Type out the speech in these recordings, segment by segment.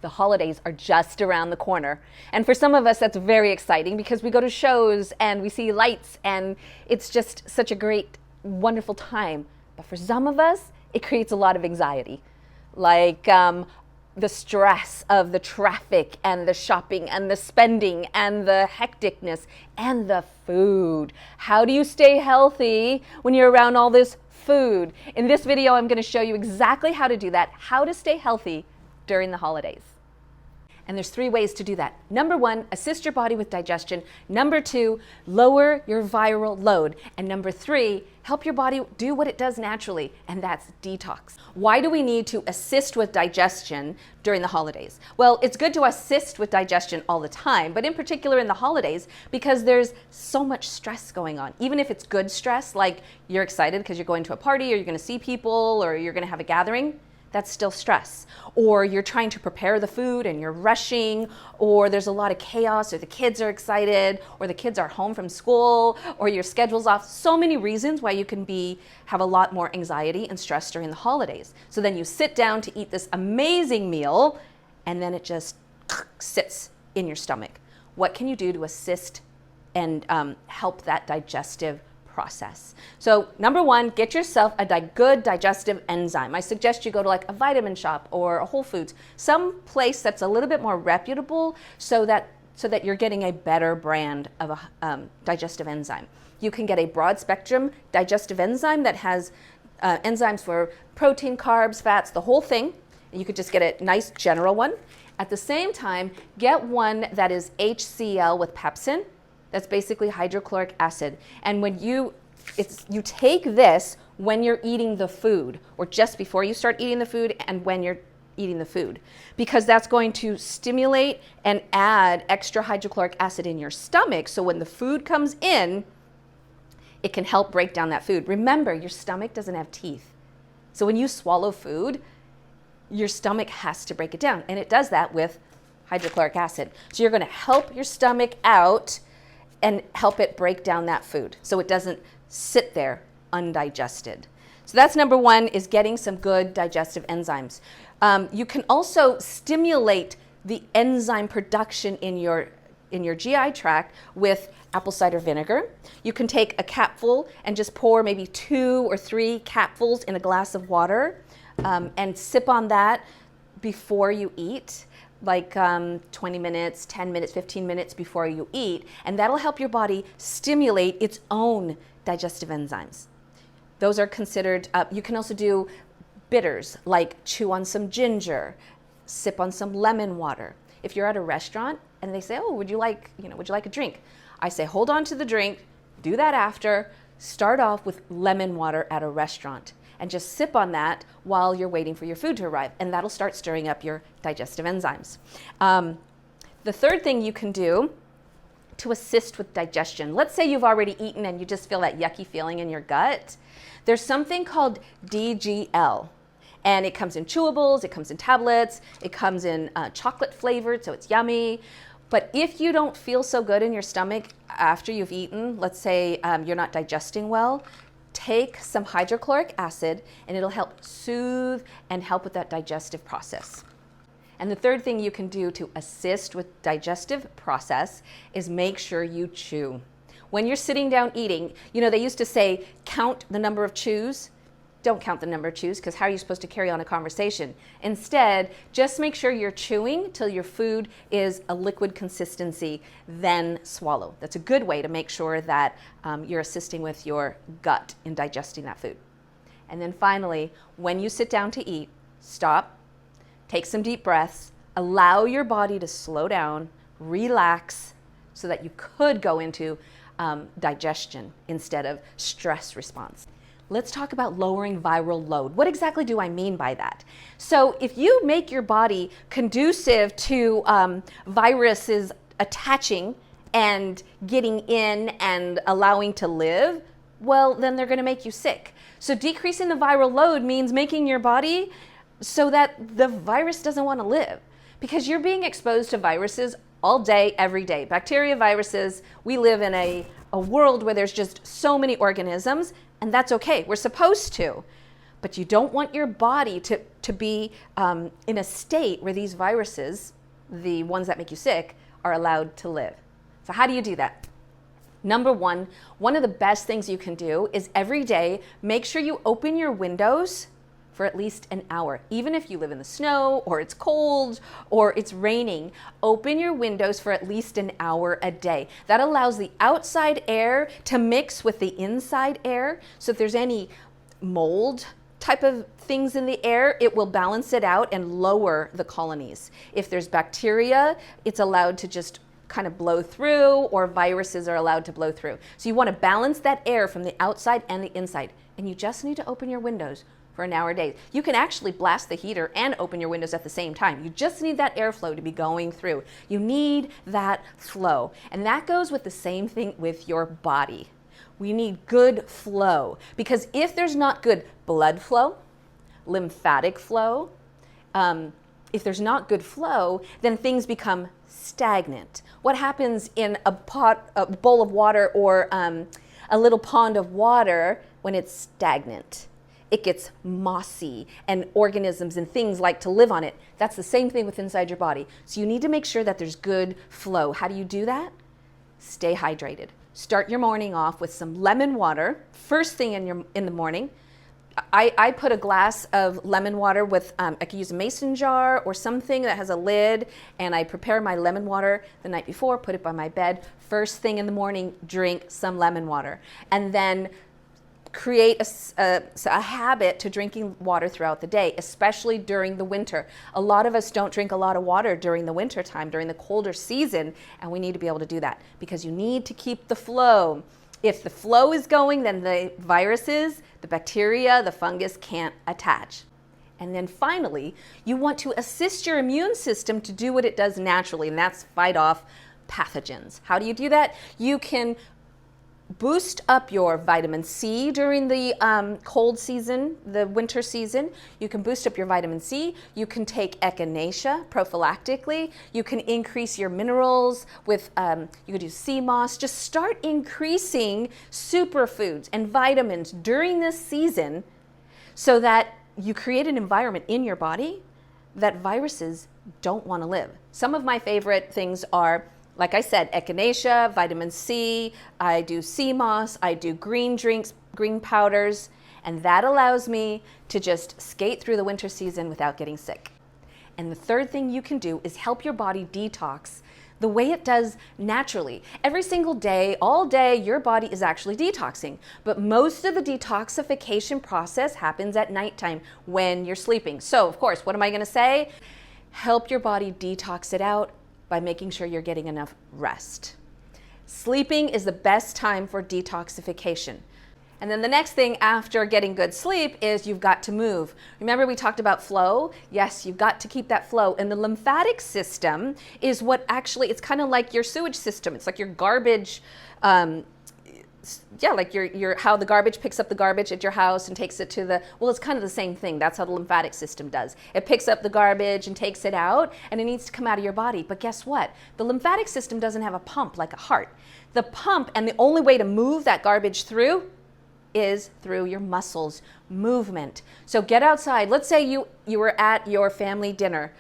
The holidays are just around the corner. And for some of us, that's very exciting because we go to shows and we see lights and it's just such a great, wonderful time. But for some of us, it creates a lot of anxiety. Like the stress of the traffic and the shopping and the spending and the hecticness and the food. How do you stay healthy when you're around all this food? In this video, I'm going to show you exactly how to do that, how to stay healthy during the holidays. And there's 3 ways to do that. Number 1, assist your body with digestion. Number 2, lower your viral load. And number 3, help your body do what it does naturally, and that's detox. Why do we need to assist with digestion during the holidays? Well, it's good to assist with digestion all the time, but in particular in the holidays, because there's so much stress going on. Even if it's good stress, like you're excited because you're going to a party or you're going to see people or you're going to have a gathering, that's still stress. Or you're trying to prepare the food and you're rushing, or there's a lot of chaos, or the kids are excited, or the kids are home from school, or your schedule's off. So many reasons why you can have a lot more anxiety and stress during the holidays. So then you sit down to eat this amazing meal, and then it just sits in your stomach. What can you do to assist and help that digestive process? So number 1, get yourself a good digestive enzyme. I suggest you go to like a vitamin shop or a Whole Foods, some place that's a little bit more reputable, so that you're getting a better brand of a digestive enzyme. You can get a broad spectrum digestive enzyme that has enzymes for protein, carbs, fats, the whole thing. You could just get a nice general one. At the same time, get one that is HCl with pepsin. That's basically hydrochloric acid. And when you take this when you're eating the food, or just before you start eating the food and when you're eating the food, because that's going to stimulate and add extra hydrochloric acid in your stomach. So when the food comes in, it can help break down that food. Remember, your stomach doesn't have teeth. So when you swallow food, your stomach has to break it down. And it does that with hydrochloric acid. So you're going to help your stomach out and help it break down that food so it doesn't sit there undigested. So that's number 1, is getting some good digestive enzymes. You can also stimulate the enzyme production in your GI tract with apple cider vinegar. You can take a capful and just pour maybe 2 or 3 capfuls in a glass of water and sip on that before you eat. Like 20 minutes, 10 minutes, 15 minutes before you eat, and that'll help your body stimulate its own digestive enzymes. Those are considered, you can also do bitters, like chew on some ginger, sip on some lemon water. If you're at a restaurant and they say, oh, would you like a drink? I say, hold on to the drink, do that after, start off with lemon water at a restaurant, and just sip on that while you're waiting for your food to arrive. And that'll start stirring up your digestive enzymes. The third thing you can do to assist with digestion, let's say you've already eaten and you just feel that yucky feeling in your gut. There's something called DGL. And it comes in chewables, it comes in tablets, it comes in chocolate flavored, so it's yummy. But if you don't feel so good in your stomach after you've eaten, let's say you're not digesting well, take some hydrochloric acid and it'll help soothe and help with that digestive process. And the third thing you can do to assist with digestive process is make sure you chew. When you're sitting down eating, they used to say, count the number of chews. Don't count the number of chews, because how are you supposed to carry on a conversation? Instead, just make sure you're chewing till your food is a liquid consistency, then swallow. That's a good way to make sure that you're assisting with your gut in digesting that food. And then finally, when you sit down to eat, stop, take some deep breaths, allow your body to slow down, relax, so that you could go into digestion instead of stress response. Let's talk about lowering viral load. What exactly do I mean by that? So if you make your body conducive to viruses attaching and getting in and allowing to live, well, then they're going to make you sick. So decreasing the viral load means making your body so that the virus doesn't want to live, because you're being exposed to viruses all day, every day. Bacteria, viruses, we live in a world where there's just so many organisms, and that's okay. We're supposed to. But you don't want your body to be in a state where these viruses, the ones that make you sick, are allowed to live. So how do you do that? Number one of the best things you can do is every day, make sure you open your windows for at least an hour. Even if you live in the snow or it's cold or it's raining, open your windows for at least an hour a day. That allows the outside air to mix with the inside air. So if there's any mold type of things in the air, it will balance it out and lower the colonies. If there's bacteria, it's allowed to just kind of blow through, or viruses are allowed to blow through. So you want to balance that air from the outside and the inside. And you just need to open your windows for an hour a day. You can actually blast the heater and open your windows at the same time. You just need that airflow to be going through. You need that flow. And that goes with the same thing with your body. We need good flow, because if there's not good blood flow, lymphatic flow, if there's not good flow, then things become stagnant. What happens in a bowl of water, or a little pond of water when it's stagnant? It gets mossy, and organisms and things like to live on it. That's the same thing with inside your body. So you need to make sure that there's good flow. How do you do that? Stay hydrated. Start your morning off with some lemon water. First thing in the morning, I put a glass of lemon water with, I could use a mason jar or something that has a lid, and I prepare my lemon water the night before, put it by my bed. First thing in the morning, drink some lemon water. And then create a habit to drinking water throughout the day, especially during the winter. A lot of us don't drink a lot of water during the winter time, during the colder season, and we need to be able to do that, because you need to keep the flow. If the flow is going, then the viruses, the bacteria, the fungus can't attach. And then finally, you want to assist your immune system to do what it does naturally, and that's fight off pathogens. How do you do that? You can boost up your vitamin C during the cold season, the winter season. You can boost up your vitamin C. You can take echinacea prophylactically. You can increase your minerals with, you could do sea moss. Just start increasing superfoods and vitamins during this season, so that you create an environment in your body that viruses don't want to live. Some of my favorite things are, like I said, echinacea, vitamin C, I do sea moss, I do green drinks, green powders, and that allows me to just skate through the winter season without getting sick. And the third thing you can do is help your body detox the way it does naturally. Every single day, all day, your body is actually detoxing. But most of the detoxification process happens at nighttime when you're sleeping. So, of course, what am I gonna say? Help your body detox it out by making sure you're getting enough rest. Sleeping is the best time for detoxification. And then the next thing after getting good sleep is you've got to move. Remember we talked about flow? Yes, you've got to keep that flow. And the lymphatic system is what actually, it's kind of like your sewage system. It's like your garbage, like your how the garbage picks up the garbage at your house and takes it to the, well, it's kind of the same thing. That's how the lymphatic system does. It picks up the garbage and takes it out, and it needs to come out of your body. But guess what? The lymphatic system doesn't have a pump like a heart. The pump, and the only way to move that garbage through, is through your muscles, movement. So get outside. Let's say you were at your family dinner.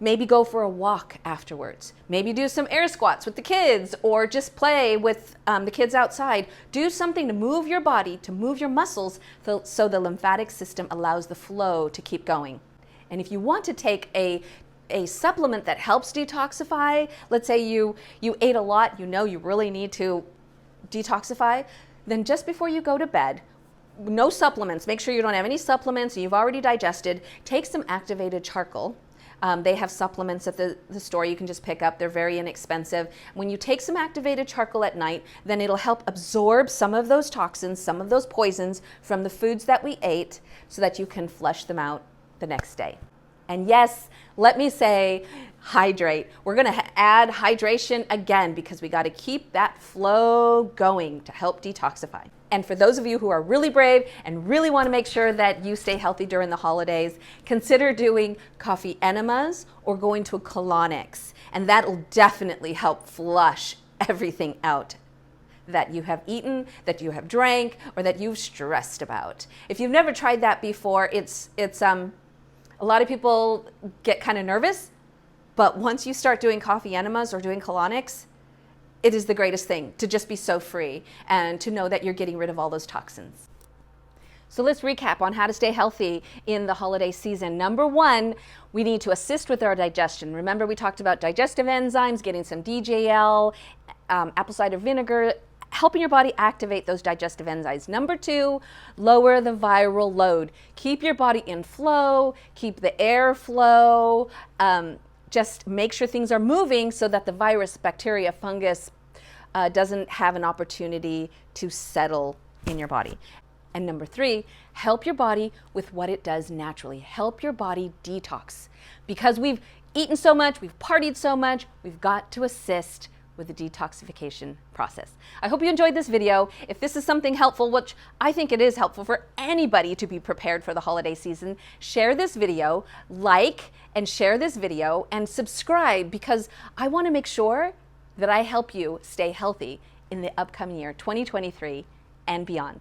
Maybe go for a walk afterwards. Maybe do some air squats with the kids, or just play with the kids outside. Do something to move your body, to move your muscles, so the lymphatic system allows the flow to keep going. And if you want to take a supplement that helps detoxify, let's say you ate a lot, you really need to detoxify, then just before you go to bed, no supplements, make sure you don't have any supplements and you've already digested, take some activated charcoal. They have supplements at the store you can just pick up. They're very inexpensive. When you take some activated charcoal at night, then it'll help absorb some of those toxins, some of those poisons from the foods that we ate, so that you can flush them out the next day. And yes, let me say, hydrate. We're gonna add hydration again, because we gotta keep that flow going to help detoxify. And for those of you who are really brave and really wanna make sure that you stay healthy during the holidays, consider doing coffee enemas or going to a colonics. And that'll definitely help flush everything out. that you have eaten, that you have drank, or that you've stressed about. If you've never tried that before, it's a lot of people get kind of nervous, but once you start doing coffee enemas or doing colonics, it is the greatest thing to just be so free and to know that you're getting rid of all those toxins. So let's recap on how to stay healthy in the holiday season. Number one, we need to assist with our digestion. Remember, we talked about digestive enzymes, getting some DJL, apple cider vinegar, helping your body activate those digestive enzymes. Number two, lower the viral load. Keep your body in flow, keep the air flow, just make sure things are moving so that the virus, bacteria, fungus doesn't have an opportunity to settle in your body. And number three, help your body with what it does naturally. Help your body detox. Because we've eaten so much, we've partied so much, we've got to assist with the detoxification process. I hope you enjoyed this video. If this is something helpful, which I think it is helpful for anybody to be prepared for the holiday season, share this video, like and share this video, and subscribe, because I want to make sure that I help you stay healthy in the upcoming year, 2023 and beyond.